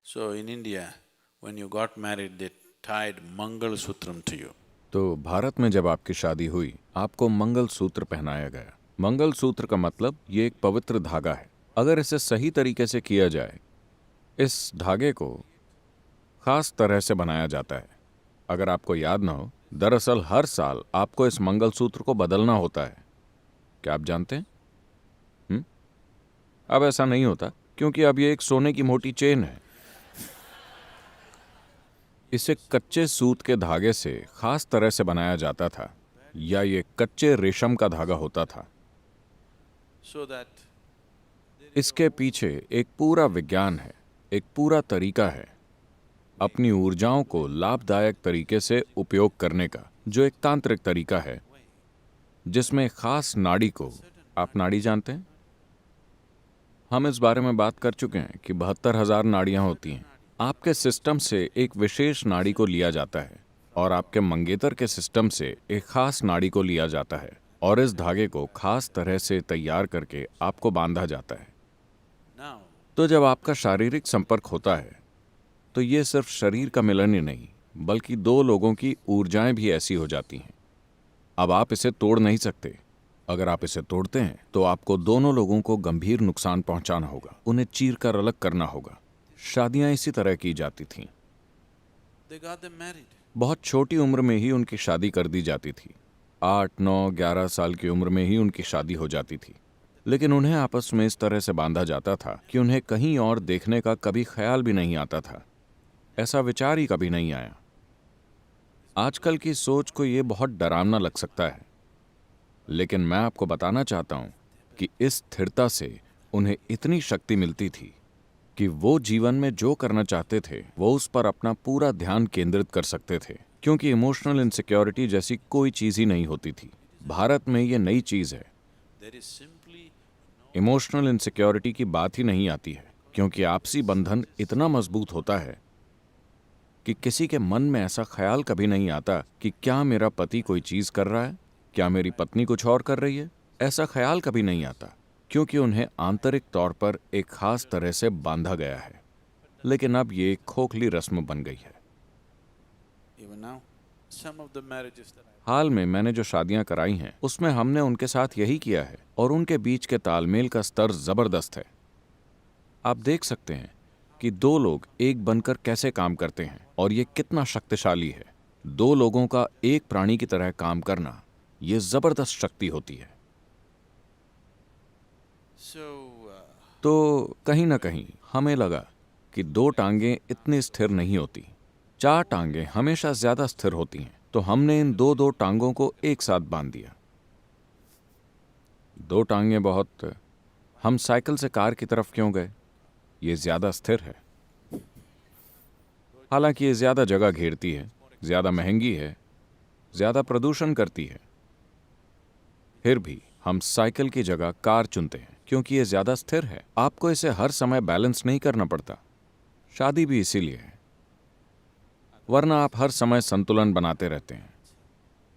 So in India, when you got married, they tied Mangal Sutram to you. तो भारत में जब आपकी शादी हुई, आपको मंगल सूत्र पहनाया गया। मंगल सूत्र का मतलब ये एक पवित्र धागा है। अगर इसे सही तरीके से किया जाए, इस धागे को खास तरह से बनाया जाता है। अगर आपको याद ना हो, दरअसल हर साल आपको इस मंगल सूत्र को बदलना होता है। क्या आप जानते हैं? अब ऐसा नहीं होता, क्योंकि अब ये एक सोने की मोटी चेन है। इसे कच्चे सूत के धागे से खास तरह से बनाया जाता था, या ये कच्चे रेशम का धागा होता था। So that इसके पीछे एक पूरा विज्ञान है, एक पूरा तरीका है अपनी ऊर्जाओं को लाभदायक तरीके से उपयोग करने का, जो एक तांत्रिक तरीका है जिसमें खास नाड़ी को, आप नाड़ी जानते हैं? हम इस बारे में बात कर चुके हैं कि 72,000 नाड़ियां होती हैं। आपके सिस्टम से एक विशेष नाड़ी को लिया जाता है और आपके मंगेतर के सिस्टम से एक खास नाड़ी को लिया जाता है और इस धागे को खास तरह से तैयार करके आपको बांधा जाता है। now, तो जब आपका शारीरिक संपर्क होता है तो ये सिर्फ शरीर का मिलन ही नहीं, बल्कि दो लोगों की ऊर्जाएं भी ऐसी हो जाती हैं। अब आप इसे तोड़ नहीं सकते। अगर आप इसे तोड़ते हैं तो आपको दोनों लोगों को गंभीर नुकसान पहुंचाना होगा, उन्हें चीर कर अलग करना होगा। शादियां इसी तरह की जाती थीं। they got them married. बहुत छोटी उम्र में ही उनकी शादी कर दी जाती थी। 8, 9, 11 साल की उम्र में ही उनकी शादी हो जाती थी। लेकिन उन्हें आपस में इस तरह से बांधा जाता था कि उन्हें कहीं और देखने का कभी ख्याल भी नहीं आता था। ऐसा विचार ही कभी नहीं आया। आजकल की सोच को ये बहुत डरावना लग सकता है, लेकिन मैं आपको बताना चाहता हूं कि इस स्थिरता से उन्हें इतनी शक्ति मिलती थी कि वो जीवन में जो करना चाहते थे वो उस पर अपना पूरा ध्यान केंद्रित कर सकते थे, क्योंकि इमोशनल इनसिक्योरिटी जैसी कोई चीज ही नहीं होती थी। भारत में ये नई चीज है। There is simply emotional insecurity की बात ही नहीं आती है, क्योंकि आपसी बंधन इतना मजबूत होता है कि किसी के मन में ऐसा ख्याल कभी नहीं आता कि क्या मेरा पति कोई चीज कर रहा है, क्या मेरी पत्नी कुछ और कर रही है। ऐसा ख्याल कभी नहीं आता, क्योंकि उन्हें आंतरिक तौर पर एक खास तरह से बांधा गया है। लेकिन अब ये एक खोखली रस्म बन गई है। even now, some of the marriages that I हाल में मैंने जो शादियां कराई हैं उसमें हमने उनके साथ यही किया है, और उनके बीच के तालमेल का स्तर जबरदस्त है। आप देख सकते हैं कि दो लोग एक बनकर कैसे काम करते हैं और ये कितना शक्तिशाली है। दो लोगों का एक प्राणी की तरह काम करना, ये जबरदस्त शक्ति होती है। so तो कहीं ना कहीं हमें लगा कि दो टांगें इतनी स्थिर नहीं होती, 4 टांगें हमेशा ज्यादा स्थिर होती हैं। तो हमने इन दो टांगों को एक साथ बांध दिया। 2 टांगें बहुत। हम साइकिल से कार की तरफ क्यों गए? ये ज्यादा स्थिर है। हालांकि ये ज्यादा जगह घेरती है, ज्यादा महंगी है, ज्यादा प्रदूषण करती है, फिर भी हम साइकिल की जगह कार चुनते हैं क्योंकि ये ज्यादा स्थिर है। आपको इसे हर समय बैलेंस नहीं करना पड़ता। शादी भी इसीलिए है, वरना आप हर समय संतुलन बनाते रहते हैं।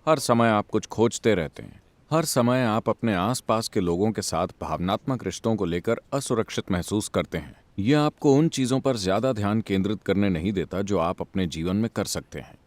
हर समय आप कुछ खोजते रहते हैं। हर समय आप अपने आसपास के लोगों के साथ भावनात्मक रिश्तों को लेकर असुरक्षित महसूस करते हैं। यह आपको उन चीजों पर ज्यादा ध्यान केंद्रित करने नहीं देता जो आप अपने जीवन में कर सकते हैं।